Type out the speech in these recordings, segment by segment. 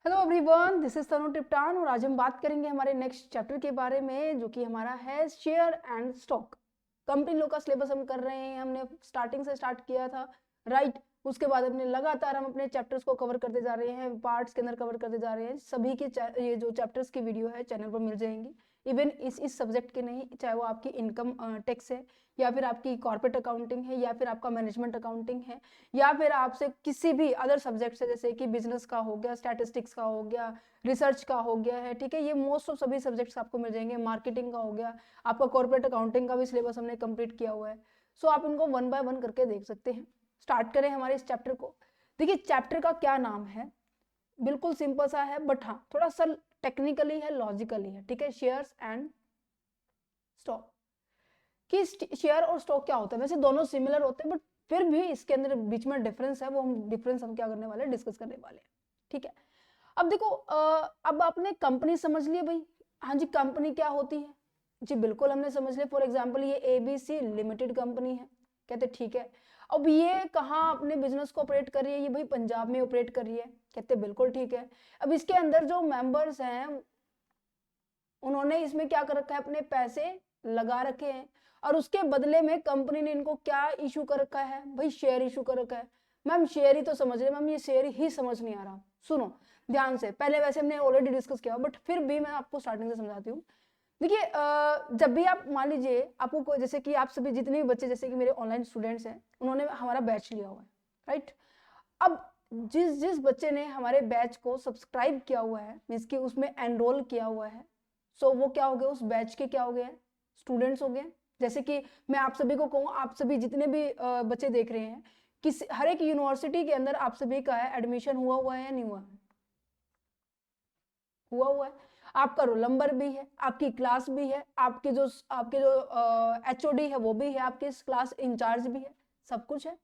Hello everyone, this is तनु टिप्टान और आज हम बात करेंगे हमारे नेक्स्ट चैप्टर के बारे में, जो कि हमारा है share and stock. Company law का सिलेबस हम कर रहे हैं, हमने स्टार्टिंग से स्टार्ट किया था, राइट। उसके बाद अपने लगातार हम अपने चैप्टर्स को कवर करते जा रहे हैं, पार्ट्स के अंदर कवर करते जा रहे हैं। सभी के ये जो चैप्टर्स की वीडियो है चैनल पर मिल जाएंगी। इवन इस सब्जेक्ट के नहीं, चाहे वो आपकी इनकम टैक्स है, या फिर आपकी कॉर्पोरेट अकाउंटिंग है, या फिर आपका मैनेजमेंट अकाउंटिंग है, या फिर आपसे किसी भी अदर सब्जेक्ट से, जैसे कि बिजनेस का हो गया, स्टैटिस्टिक्स का हो गया, रिसर्च का हो गया है, ठीक है। ये मोस्ट ऑफ सभी सब्जेक्ट्स आपको मिल जाएंगे। मार्केटिंग का हो गया, आपका कॉर्पोरेट अकाउंटिंग का भी सिलेबस हमने कंप्लीट किया हुआ है। सो आप इनको 1 बाय 1 करके देख सकते हैं। स्टार्ट करें हमारे इस चैप्टर को। देखिए, चैप्टर का क्या नाम है, बिल्कुल सिंपल सा है, बट हाँ थोड़ा सा टेक्निकली है, लॉजिकली है, ठीक है। Shares and stock. कि शेयर और स्टॉक क्या होता है, वैसे दोनों सिमिलर होते हैं, बट फिर भी इसके अंदर बीच में डिफरेंस है। वो हम डिफरेंस हम क्या करने वाले हैं, डिस्कस करने वाले हैं, ठीक है। अब देखो, अब आपने कंपनी समझ लिया भाई। हाँ जी, कंपनी क्या होती है जी, बिल्कुल हमने समझ लिया। फॉर एग्जांपल ये ABC लिमिटेड कंपनी है, कहते ठीक है। अब ये कहाँ अपने बिजनेस को ऑपरेट कर रही है, ये भाई पंजाब में ऑपरेट कर रही है, कहते बिल्कुल ठीक है। अब इसके अंदर जो मेंबर्स हैं, उन्होंने इसमें क्या कर रखा है, अपने पैसे लगा रखे हैं, और उसके बदले में कंपनी ने इनको क्या इशू कर रखा है, भाई शेयर इशू कर रखा है। मैम शेयर ही तो समझ रहे, मैम ये शेयर ही समझ नहीं आ रहा। सुनो ध्यान से, पहले वैसे हमने ऑलरेडी डिस्कस किया, बट फिर भी मैं आपको स्टार्टिंग से समझाती हूँ। देखिए, जब भी आप मान लीजिए आपको कोई, जैसे कि आप सभी जितने भी बच्चे, जैसे कि मेरे ऑनलाइन स्टूडेंट्स हैं, उन्होंने हमारा बैच लिया हुआ है, राइट। अब जिस जिस बच्चे ने हमारे बैच को सब्सक्राइब किया हुआ है, मीन्स कि उसमें एनरोल किया हुआ है, सो वो क्या हो गया, उस बैच के क्या हो गए, स्टूडेंट्स हो गए। जैसे कि मैं आप सभी को कहूँ, आप सभी जितने भी बच्चे देख रहे हैं, किस हर एक यूनिवर्सिटी के अंदर आप सभी का है एडमिशन हुआ है या नहीं हुआ है। आपका रोल नंबर भी है, आपकी क्लास भी है, आपके जो HOD है वो भी है, आपके क्लास इंचार्ज भी है, सब कुछ है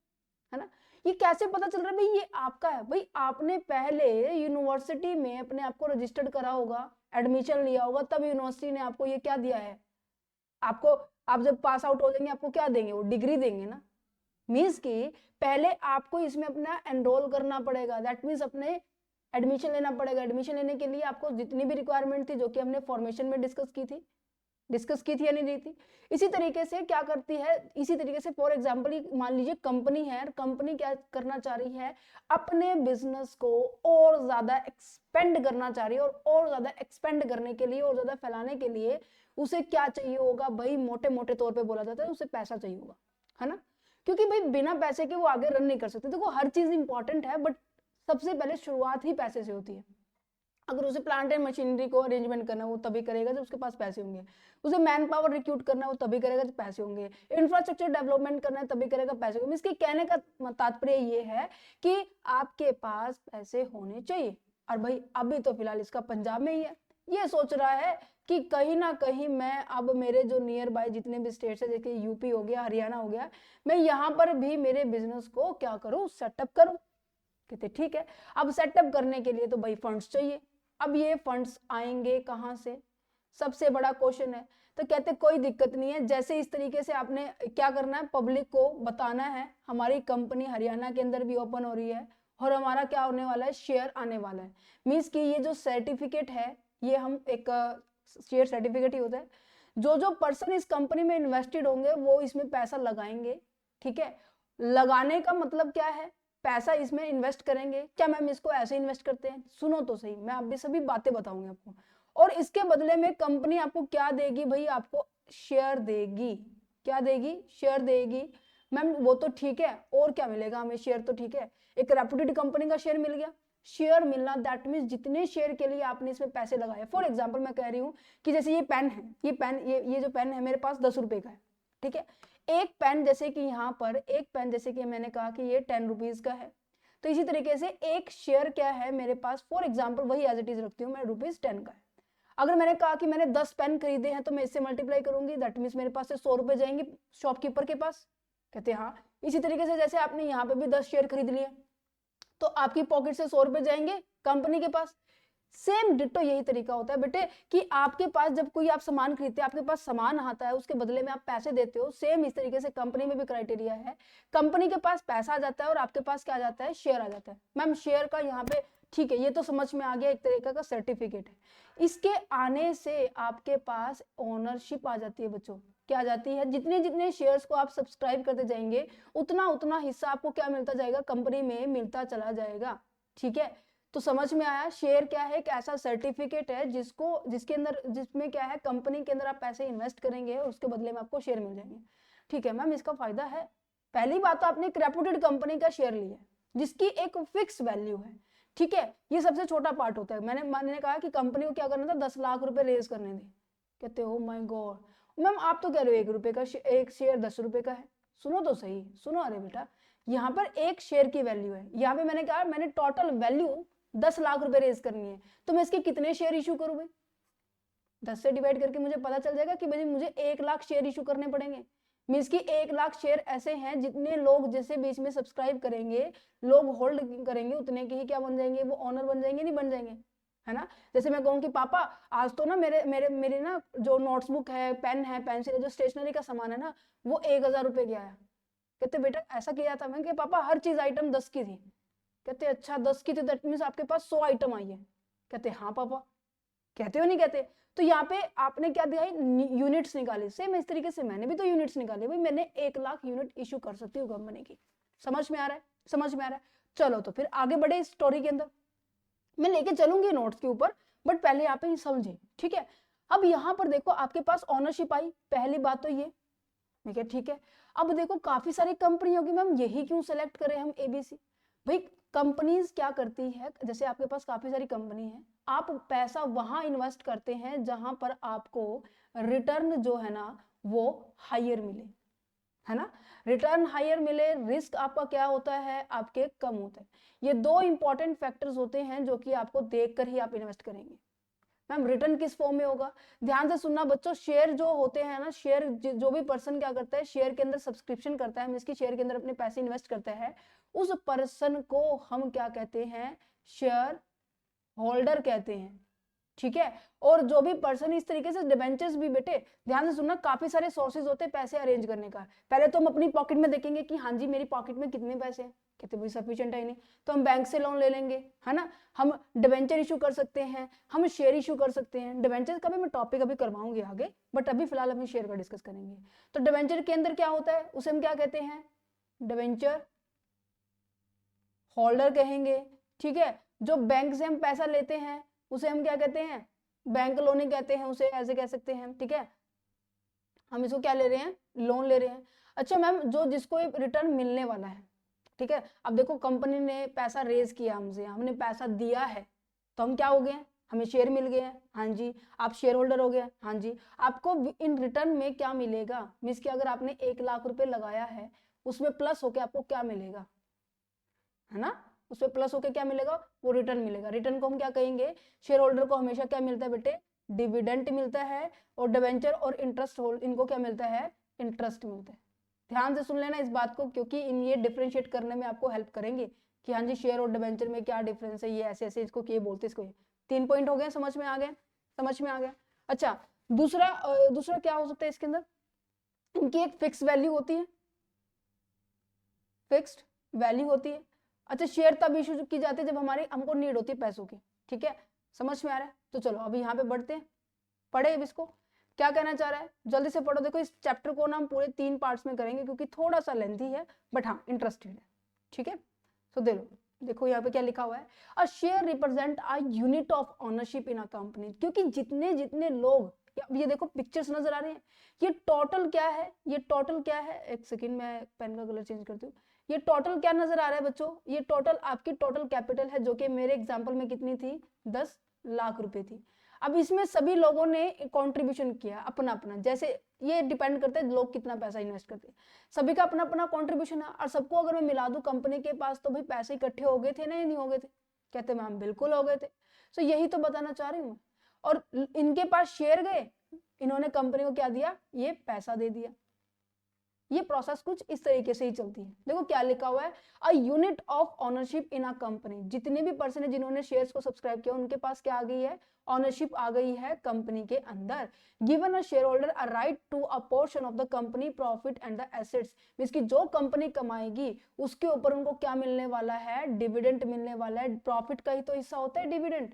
ना। ये कैसे पता चल रहा है भाई ये आपका है? भाई आपने पहले यूनिवर्सिटी में अपने आप को रजिस्टर्ड करा होगा, एडमिशन लिया होगा, तब यूनिवर्सिटी ने आपको ये क्या दिया है, आपको, आप जब पास आउट हो जाएंगे आपको क्या देंगे, वो डिग्री देंगे ना। मीन्स कि पहले आपको इसमें अपना एनरोल करना पड़ेगा, दैट मीन्स अपने एडमिशन लेना पड़ेगा। एडमिशन लेने के लिए आपको जितनी भी रिक्वायरमेंट थी, जो कि हमने फॉर्मेशन में डिस्कस की थी या नहीं थी। इसी तरीके से क्या करती है, इसी तरीके से फॉर एग्जांपल मान लीजिए कंपनी है, कंपनी क्या करना चाह रही है, अपने बिजनेस को और ज्यादा एक्सपेंड करना चाह रही है, और ज्यादा एक्सपेंड करने के लिए और ज्यादा फैलाने के लिए उसे क्या चाहिए होगा भाई, मोटे मोटे तौर पे बोला जाता है, उसे पैसा चाहिए होगा, है ना। क्योंकि भाई बिना पैसे के वो आगे रन नहीं कर सकते। देखो हर चीज इंपॉर्टेंट है, बट सबसे पहले शुरुआत ही पैसे से होती है। अगर उसे प्लांट एंड मशीनरी को अरेंजमेंट करना है, वो तभी करेगा जब उसके पास पैसे होंगे। उसे मैन पावर रिक्रूट करना है, वो तभी करेगा जब पैसे होंगे। इंफ्रास्ट्रक्चर डेवलपमेंट करना है, तभी करेगा पैसे होंगे। इसके कहने का तात्पर्य ये है कि आपके पास पैसे होने चाहिए। और भाई अभी तो फिलहाल इसका पंजाब में ही है, ये सोच रहा है कि कहीं ना कहीं मैं अब मेरे जो नियर बाय जितने भी स्टेट्स है, जैसे यूपी हो गया, हरियाणा हो गया, मैं यहाँ पर भी मेरे बिजनेस को क्या करूँ, सेटअप करूँ। कहते ठीक है। अब सेटअप करने के लिए तो भाई फंड्स चाहिए। अब ये फंड्स आएंगे कहाँ से, सबसे बड़ा क्वेश्चन है। तो कहते कोई दिक्कत नहीं है, जैसे इस तरीके से आपने क्या करना है, पब्लिक को बताना है हमारी कंपनी हरियाणा के अंदर भी ओपन हो रही है, और हमारा क्या होने वाला है, शेयर आने वाला है। मीन्स कि ये जो सर्टिफिकेट है, ये हम एक शेयर सर्टिफिकेट ही होता है। जो जो पर्सन इस कंपनी में इन्वेस्टेड होंगे वो इसमें पैसा लगाएंगे, ठीक है। लगाने का मतलब क्या है, पैसा इसमें इन्वेस्ट करेंगे। क्या मैम इसको ऐसे इन्वेस्ट करते हैं? सुनो तो सही, मैं अभी सभी बातें बताऊंगी आपको। और इसके बदले में कंपनी आपको क्या देगी भाई, आपको शेयर देगी। क्या देगी? शेयर देगी। मैम वो तो ठीक है, और क्या मिलेगा हमें? शेयर तो ठीक है, एक रेप्यूटेड कंपनी का शेयर मिल गया। शेयर मिलना दैट मीन्स जितने शेयर के लिए आपने इसमें पैसे लगाए। फॉर एग्जाम्पल मैं कह रही हूँ कि जैसे ये पेन है, ये जो पेन है मेरे पास 10 रुपए का है, ठीक है। एक पेन जैसे कि यहाँ पर एक पेन जैसे कि मैंने कहा कि ये 10 रुपीज का है, तो इसी तरीके से एक शेयर क्या है मेरे पास, फॉर एग्जाम्पल वही एज इट इज रखती हूँ मैं, ₹10 का है। अगर मैंने कहा कि मैंने 10 पेन खरीदे हैं, तो मैं इससे मल्टीप्लाई करूंगी, दैट मीन्स मेरे पास से 100 रुपए जाएंगे शॉपकीपर के पास। कहते हैं हाँ। इसी तरीके से जैसे आपने यहाँ पे भी 10 शेयर खरीद लिए, तो आपकी पॉकेट से 100 रुपए जाएंगे कंपनी के पास। सेम डिट्टो यही तरीका होता है बेटे, कि आपके पास जब कोई आप सामान खरीदते हैं, आपके पास सामान आता है, उसके बदले में आप पैसे देते हो। सेम इस तरीके से कंपनी में भी क्राइटेरिया है। कंपनी के पास पैसा आ जाता है और आपके पास क्या आ जाता है, शेयर आ जाता है। मैम शेयर का यहाँ पे ठीक है, ये तो समझ में आ गया, एक तरीके का सर्टिफिकेट है। इसके आने से आपके पास ओनरशिप आ जाती है बच्चों। क्या आ जाती है? जितने जितने शेयर्स को आप सब्सक्राइब करते जाएंगे उतना उतना हिस्सा आपको क्या मिलता जाएगा? कंपनी में मिलता चला जाएगा। ठीक है, तो समझ में आया। शेयर क्या है? एक ऐसा सर्टिफिकेट है जिसके अंदर जिसमें क्या है, कंपनी के अंदर आप पैसे इन्वेस्ट करेंगे और उसके बदले में आपको शेयर मिल जाएंगे। ठीक है मैम, इसका फायदा है। पहली बात तो आपने एक रेपुटेड कंपनी का शेयर लिया जिसकी एक फिक्स वैल्यू है। ठीक है, ये सबसे छोटा पार्ट होता है। मैंने कहा कि कंपनी को क्या करना था, 10 लाख रुपए रेज करने थे। कहते हो माय गॉड मैम, आप तो कह रहे हो 1 रुपए का एक शेयर 10 रुपए का है। सुनो तो सही, सुनो। अरे बेटा, यहाँ पर एक शेयर की वैल्यू है। यहाँ पे मैंने कहा मैंने टोटल वैल्यू 10 लाख रुपए रेज करनी है, तो मैं इसके कितने शेयर इशू करूँ भाई? 10 से डिवाइड करके मुझे पता चल जाएगा कि भाई मुझे 1 लाख शेयर इशू करने पड़ेंगे। मीन्स कि 1 लाख शेयर ऐसे हैं जितने लोग जैसे बीच में सब्सक्राइब करेंगे, लोग होल्ड करेंगे, उतने के ही क्या बन जाएंगे? वो ऑनर बन जाएंगे, नहीं बन जाएंगे? है ना। जैसे मैं कहूँ कि पापा आज तो ना मेरे ना जो नोट्सबुक है, पेन है, पेंसिल है, जो स्टेशनरी का सामान है ना, वो 1000 रुपए गया है। कहते बेटा ऐसा किया था। मैं कि पापा हर चीज आइटम 10 की थी। कहते अच्छा 10 की थी, दैट मीन्स आपके पास 100 आइटम आई है। कहते हाँ पापा। कहते हो नहीं कहते? तो यहाँ पे आपने क्या दिया है? यूनिट्स निकाली। सेम इस तरीके से मैंने भी तो यूनिट्स निकाले भाई। मैंने 1 लाख यूनिट इशू कर सकती हूँ कंपनी की। समझ में आ रहा है? समझ में आ रहा है। चलो तो फिर आगे बढ़े इस स्टोरी के अंदर। मैं लेके चलूंगी नोट्स के ऊपर, बट पहले यहाँ पे समझे। ठीक है, अब यहाँ पर देखो आपके पास ओनरशिप आई। पहली बात तो ये, मैं क्या ठीक है। अब देखो काफी सारी कंपनी होगी मैम, यही क्यों सेलेक्ट करें हम एबीसी? भाई कंपनीज क्या करती है, जैसे आपके पास काफी सारी कंपनी है, आप पैसा वहां इन्वेस्ट करते हैं जहां पर आपको रिटर्न जो है ना वो हायर मिले। है ना, रिटर्न हायर मिले, रिस्क आपका क्या होता है? आपके कम होते हैं। ये 2 इंपॉर्टेंट फैक्टर्स होते हैं जो कि आपको देखकर ही आप इन्वेस्ट करेंगे। मैम रिटर्न किस फॉर्म में होगा? ध्यान से सुनना बच्चों। शेयर जो होते हैं ना, शेयर जो भी पर्सन क्या करता है, शेयर के अंदर सब्सक्रिप्शन करता है, जिसकी शेयर के अंदर अपने पैसे इन्वेस्ट करता है, उस पर्सन को हम क्या कहते हैं? शेयर होल्डर कहते हैं। ठीक है, और जो भी पर्सन इस तरीके से डिबेंचर्स भी, बेटे ध्यान से सुनना, काफी सारे सोर्सेज होते हैं पैसे अरेंज करने का। पहले तो हम अपनी पॉकेट में देखेंगे कि हाँ जी मेरी पॉकेट में कितने पैसे हैं। कहते भाई सफिशिएंट है नहीं, तो हम बैंक से लोन ले लेंगे। है ना, हम डिबेंचर इशू कर सकते हैं, हम शेयर इशू कर सकते हैं। डिबेंचर का भी मैं टॉपिक अभी करवाऊंगी आगे, बट अभी फिलहाल हम शेयर का डिस्कस करेंगे। तो डिबेंचर के अंदर क्या होता है, उसे हम क्या कहते हैं? डिबेंचर होल्डर कहेंगे। ठीक है, जो बैंक से हम पैसा लेते हैं उसे हम क्या कहते हैं? बैंक लोन ही कहते हैं, उसे ऐसे कह सकते हैं। ठीक है, हम इसको क्या ले रहे हैं? लोन ले रहे हैं। अच्छा मैम, जो जिसको रिटर्न मिलने वाला है, ठीक है, अब देखो कंपनी ने पैसा रेज किया हमसे, हमने पैसा दिया है, तो हम क्या हो गए? हमें शेयर मिल गए हैं। हाँ जी, आप शेयर होल्डर हो गए। हाँ जी, आपको इन रिटर्न में क्या मिलेगा? मीन्स कि अगर आपने 1 लाख रुपए लगाया है, उसमें प्लस होके आपको क्या मिलेगा? है ना, उसमें प्लस होके क्या मिलेगा? वो रिटर्न मिलेगा। रिटर्न को हम क्या कहेंगे? शेयर होल्डर को हमेशा क्या मिलता है बेटे? डिविडेंड मिलता है। और डिवेंचर और इंटरेस्ट होल्ड, इनको क्या मिलता है? इंटरेस्ट मिलता है। ध्यान से सुन लेना इस बात को, क्योंकि इन ये डिफरेंशिएट करने में आपको हेल्प करेंगे कि हाँ जी शेयर और डिवेंचर में क्या डिफरेंस है, ये ऐसे ऐसे इसको ये बोलते, इसको ये। 3 पॉइंट हो गए, समझ में आ गए? समझ में आ गया। अच्छा, दूसरा क्या हो सकता है इसके अंदर? इनकी एक फिक्स वैल्यू होती है, फिक्स्ड वैल्यू होती है। अच्छा, शेयर तब इशू की जाती है जब हमको नीड होती है पैसों की। ठीक है, समझ में आ रहा है? तो चलो अभी यहाँ पे बढ़ते हैं, पढ़े अब इसको। क्या कहना चाह रहा है? जल्दी से पढ़ो। देखो इस चैप्टर को ना हम पूरे 3 पार्ट्स में करेंगे क्योंकि थोड़ा सा लेंथी है, बट हाँ इंटरेस्टिंग है। ठीक है, तो देखो यहाँ पे क्या लिखा हुआ है? A share represent a unit of ownership in a company. क्योंकि जितने जितने लोग, ये देखो पिक्चर्स नजर आ रही है, ये टोटल क्या है? ये टोटल क्या है? एक सेकंड, मैं पेन का कलर चेंज करती हूँ। ये टोटल क्या नजर आ रहा है बच्चों? ये टोटल आपकी टोटल कैपिटल है, जो कि मेरे एग्जांपल में कितनी थी? 10 लाख रुपए थी। अब इसमें सभी लोगों ने कंट्रीब्यूशन किया अपना अपना, जैसे ये डिपेंड करता है लोग कितना पैसा इन्वेस्ट करते हैं। सभी का अपना अपना कंट्रीब्यूशन है, और सबको अगर मैं मिला दूं कंपनी के पास, तो भाई पैसे इकट्ठे हो गए थे ना, नहीं हो गए थे? कहते मैम बिल्कुल हो गए थे। तो यही तो बताना चाह रही हूँ। और इनके पास शेयर गए, इन्होंने कंपनी को क्या दिया? ये पैसा दे दिया। ये प्रोसेस कुछ इस तरीके से ही चलती है। देखो क्या लिखा हुआ है, a unit of ownership in a company, जितने भी पर्सन है जिन्होंने शेयर्स को सब्सक्राइब किया उनके पास क्या आ गई है, ऑनरशिप आ गई है कंपनी के अंदर। Given a shareholder a right to a portion of the company profit and the assets, means की जो कंपनी कमाएगी उसके ऊपर उनको क्या मिलने वाला है, डिविडेंड मिलने वाला है। प्रॉफिट का ही तो हिस्सा होता है डिविडेंड।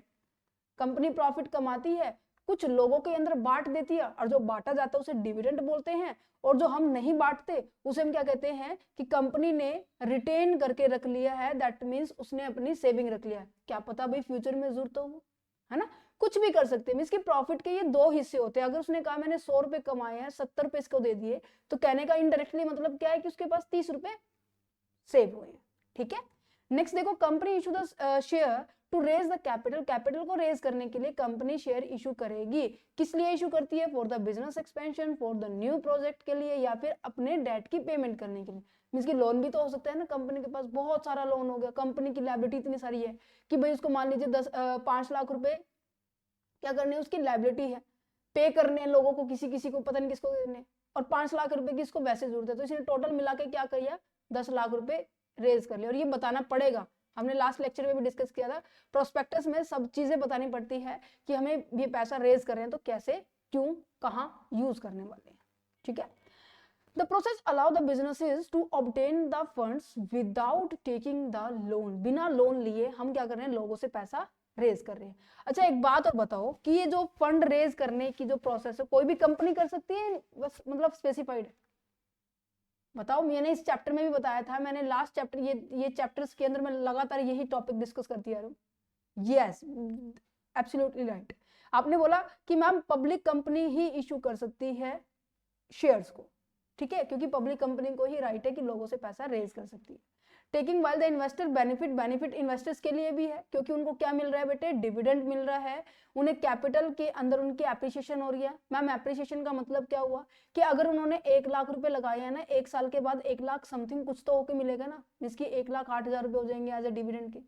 कंपनी प्रॉफिट कमाती है, कुछ लोगों के अंदर बांट देती है, और जो बांटा जाता है उसे डिविडेंड बोलते हैं, और जो हम नहीं बांटते उसे हम क्या कहते हैं कि कंपनी ने रिटेन करके रख लिया है, दैट मींस उसने अपनी सेविंग रख लिया है। क्या पता भाई फ्यूचर में जरूरत हो, है ना, कुछ भी कर सकते हैं। मींस कि प्रॉफिट के ये दो हिस्से होते हैं। अगर उसने कहा मैंने 100 रुपए कमाए हैं, 70 रुपए इसको दे दिए, तो कहने का इनडायरेक्टली मतलब क्या है कि उसके पास 30 रुपए सेव हुए हैं। ठीक है, नेक्स्ट देखो, company issue the share to raise the capital, capital को रेज करने के लिए कंपनी शेयर इशू करेगी। किस लिए इशू करती है, for the business expansion, for the new project के लिए, या फिर अपने डेट की पेमेंट करने के लिए। मींस की लोन भी तो हो सकता है ना, कंपनी के पास बहुत सारा लोन हो गया, कंपनी की लायबिलिटी इतनी सारी है कि भाई उसको मान लीजिए 5 लाख रुपए क्या करने, उसकी लायबिलिटी है, पे करने हैं लोगों को, किसी किसी को पता नहीं किसको देने, और 5 लाख रुपए की इसको वैसे जरूरत है, तो इसने टोटल मिला के क्या किया, 10 लाख रुपए रेज कर लिया। और ये बताना पड़ेगा, हमने लास्ट लेक्चर में भी डिस्कस किया था, प्रोस्पेक्टस में सब चीजें बतानी पड़ती है कि हमें ये पैसा रेज कर रहे हैं तो कैसे, क्यों, कहां यूज करने वाले हैं। ठीक है, The process allow the businesses to obtain the funds without taking the loan, बिना लोन लिए हम क्या कर रहे हैं, लोगों से पैसा रेज कर रहे हैं। अच्छा एक बात और बताओ कि ये जो फंड रेज करने की जो प्रोसेस है कोई भी कंपनी कर सकती है, बस मतलब स्पेसिफाइड है, बताओ। मैंने इस चैप्टर में भी बताया था, मैंने लास्ट चैप्टर ये चैप्टर्स के अंदर मैं लगातार यही टॉपिक डिस्कस करती आ रही हूँ। Yes, absolutely right. आपने बोला कि मैम पब्लिक कंपनी ही इशू कर सकती है शेयर्स को, ठीक है, क्योंकि पब्लिक कंपनी को ही राइट है कि लोगों से पैसा रेज कर सकती है। Taking while the investor benefit, benefit investors के लिए भी है, क्योंकि उनको क्या मिल रहा है बेटे, डिविडेंड मिल रहा है, उन्हें कैपिटल के अंदर उनकी एप्रिसिएशन हो रही है। मैम एप्रिसिएशन का मतलब क्या हुआ कि अगर उन्होंने 1 लाख रुपए लगाए हैं ना, 1 साल के बाद 1 लाख समथिंग कुछ तो होके मिलेगा ना, जिसकी 1,08,000 रुपए हो जाएंगे एज ए डिविडेंड के।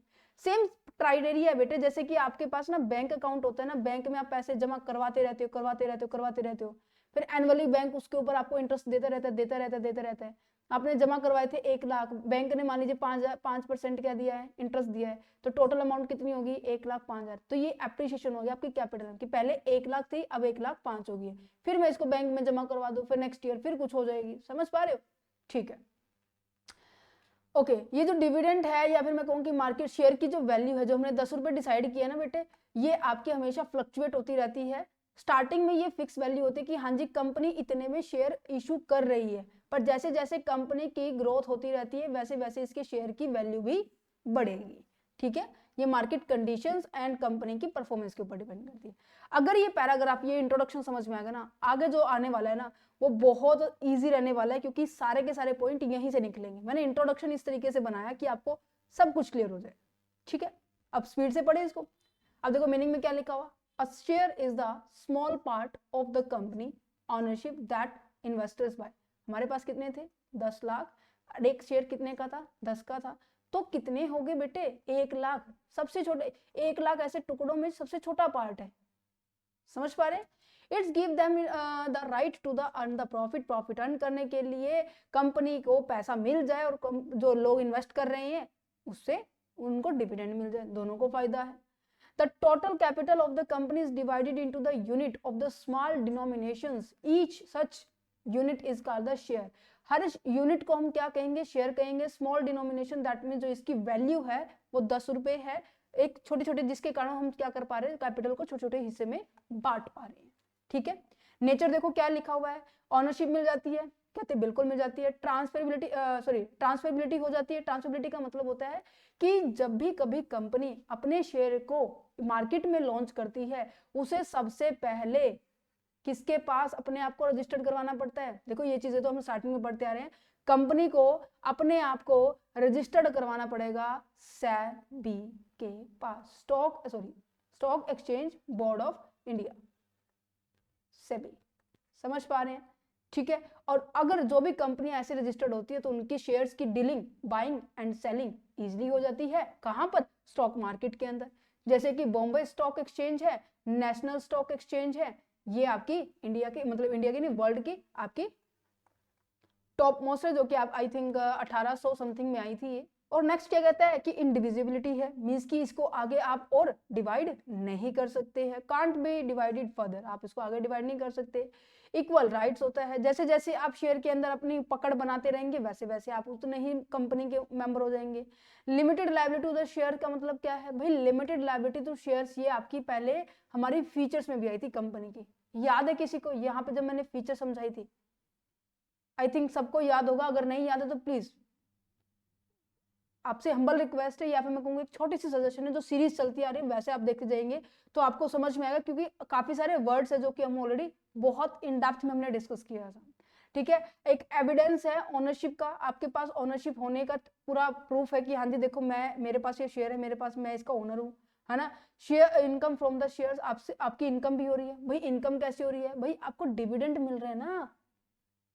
सेम क्राइटेरिया है बेटे, जैसे कि आपके पास ना बैंक अकाउंट होता है ना, बैंक में आप पैसे जमा करवाते रहते हो, करवाते रहते हो, करवाते रहते हो, फिर एनुअली बैंक उसके ऊपर आपको इंटरेस्ट देता रहता है, देता रहता है, देता रहता है। आपने जमा करवाए थे 1 लाख, बैंक ने मान लीजिए 5% क्या दिया है, इंटरेस्ट दिया है, तो टोटल अमाउंट कितनी होगी, 1,05,000। तो ये एप्रिसिएशन हो गया आपकी कैपिटल की, पहले 1 लाख थी अब 1,05,000 होगी, फिर मैं इसको बैंक में जमा करवा दूं, फिर नेक्स्ट ईयर फिर कुछ हो जाएगी। समझ पा रहे हो, ठीक है। ओके, ये जो डिविडेंड है या फिर मैं कहूँ कि मार्केट शेयर की जो वैल्यू है, जो हमने 10 रुपए डिसाइड किया ना बेटे, ये आपकी हमेशा फ्लक्चुएट होती रहती है। स्टार्टिंग में ये फिक्स वैल्यू होती है कि हाँ जी कंपनी इतने में शेयर इशू कर रही है, पर जैसे जैसे कंपनी की ग्रोथ होती रहती है वैसे वैसे इसके शेयर की वैल्यू भी बढ़ेगी। ठीक है, ये मार्केट कंडीशंस एंड कंपनी की परफॉर्मेंस के ऊपर डिपेंड करती है। अगर ये पैराग्राफ, ये इंट्रोडक्शन समझ में आएगा ना, आगे जो आने वाला है ना वो बहुत इजी रहने वाला है, क्योंकि सारे के सारे पॉइंट यहीं से निकलेंगे। मैंने इंट्रोडक्शन इस तरीके से बनाया कि आपको सब कुछ क्लियर हो जाए। ठीक है, अब स्पीड से पढ़े इसको। अब देखो मीनिंग में क्या लिखा हुआ, a share is the small part of the company ownership that investors buy. हमारे पास कितने थे, 10 लाख, एक शेयर कितने का था, 10 का था, तो कितने हो गए बेटे, 1 लाख। सबसे छोटे 1 लाख ऐसे टुकड़ों में सबसे छोटा पार्ट है। समझ पा रहे हैं, it's give them the right to the earn the profit, profit earn करने के लिए कंपनी को पैसा मिल जाए और जो लोग इन्वेस्ट कर रहे हैं उससे उनको डिविडेंड मिल जाए, दोनों को फायदा है। The total capital of the company is divided into the unit of the small denominations. Each such unit is called the share. Her unit को हम क्या कहेंगे, शेयर कहेंगे। स्मॉल डिनोमिनेशन दैट मीन जो इसकी वैल्यू है वो 10 रुपए है, एक छोटे छोटे, जिसके कारण हम क्या कर पा रहे हैं, कैपिटल को छोटे छोटे हिस्से में बांट पा रहे हैं। ठीक है, नेचर देखो क्या लिखा हुआ है, ऑनरशिप मिल जाती है, कहते बिल्कुल मिल जाती है। ट्रांसफरेबिलिटी ट्रांसफरेबिलिटी हो जाती है। ट्रांसफरेबिलिटी का मतलब होता है कि जब भी कभी कंपनी अपने शेयर को मार्केट में लॉन्च करती है उसे सबसे पहले किसके पास अपने आप को रजिस्टर्ड करवाना पड़ता है। देखो ये चीजें तो हम स्टार्टिंग में पढ़ते आ रहे हैं, कंपनी को अपने आप को रजिस्टर्ड करवाना पड़ेगा सेबी के पास, stock exchange board of India, SEBI. समझ पा रहे हैं, ठीक है। और अगर जो भी कंपनी ऐसे रजिस्टर्ड होती है तो उनकी शेयर्स की dealing, buying and selling easily हो जाती है। कहां पर, स्टॉक मार्केट के अंदर, जैसे कि बॉम्बे स्टॉक एक्सचेंज है, नेशनल स्टॉक एक्सचेंज है, ये आपकी इंडिया के, मतलब इंडिया की नहीं वर्ल्ड की आपकी टॉप मोस्ट है, जो कि आप आई थिंक 1800 समथिंग में आई थी ये। और नेक्स्ट क्या कहता है कि इंडिविजिबिलिटी है, मीन्स कि इसको आगे आप और डिवाइड नहीं कर सकते हैं, कांट बी डिवाइडेड फर्दर, आप इसको आगे डिवाइड नहीं कर सकते। इक्वल राइट्स होता है, जैसे जैसे आप शेयर के अंदर अपनी पकड़ बनाते रहेंगे वैसे वैसे आप उतने ही कंपनी के मेंबर हो जाएंगे। Limited liability to the share का मतलब क्या है भाई, लिमिटेड लायबिलिटी टू शेयर्स, ये आपकी पहले हमारी फीचर्स में भी आई थी कंपनी की, याद है किसी को यहाँ पे जब मैंने फीचर समझाई थी? आई थिंक सबको याद होगा, अगर नहीं याद है तो प्लीज आपसे हम्बल रिक्वेस्ट है, या फिर मैं कहूँगी एक छोटी सी सजेशन है, जो सीरीज चलती आ रही है वैसे आप देखते जाएंगे तो आपको समझ में आएगा, क्योंकि काफी सारे वर्ड्स है जो कि हम ऑलरेडी बहुत इन डेप्थ में हमने डिस्कस किया था। ठीक है, एक एविडेंस है ओनरशिप का, आपके पास ओनरशिप होने का पूरा प्रूफ है कि हाँ जी देखो मैं, मेरे पास ये शेयर है, मेरे पास, मैं इसका ओनर हूँ, है ना। Share income from the shares, आपसे आपकी इनकम भी हो रही है भाई। इनकम कैसे हो रही है भाई, आपको डिविडेंड मिल रहा है ना,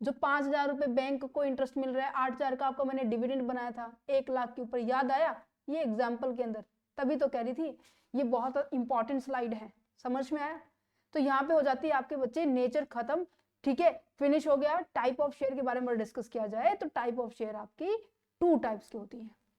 जो 5,000 रुपए बैंक को इंटरेस्ट मिल रहा है, 8,000 का आपको मैंने डिविडेंड बनाया था 1 लाख के ऊपर, याद आया ये एग्जाम्पल के अंदर, तभी तो कह रही थी ये बहुत इंपॉर्टेंट स्लाइड है, समझ में आया। तो यहाँ पे हो जाती है आपके बच्चे नेचर खत्म। ठीक है, फिनिश हो गया। टाइप ऑफ शेयर के बारे में डिस्कस किया जाए तो टाइप ऑफ शेयर आपकी 2 टाइप्स की होती है।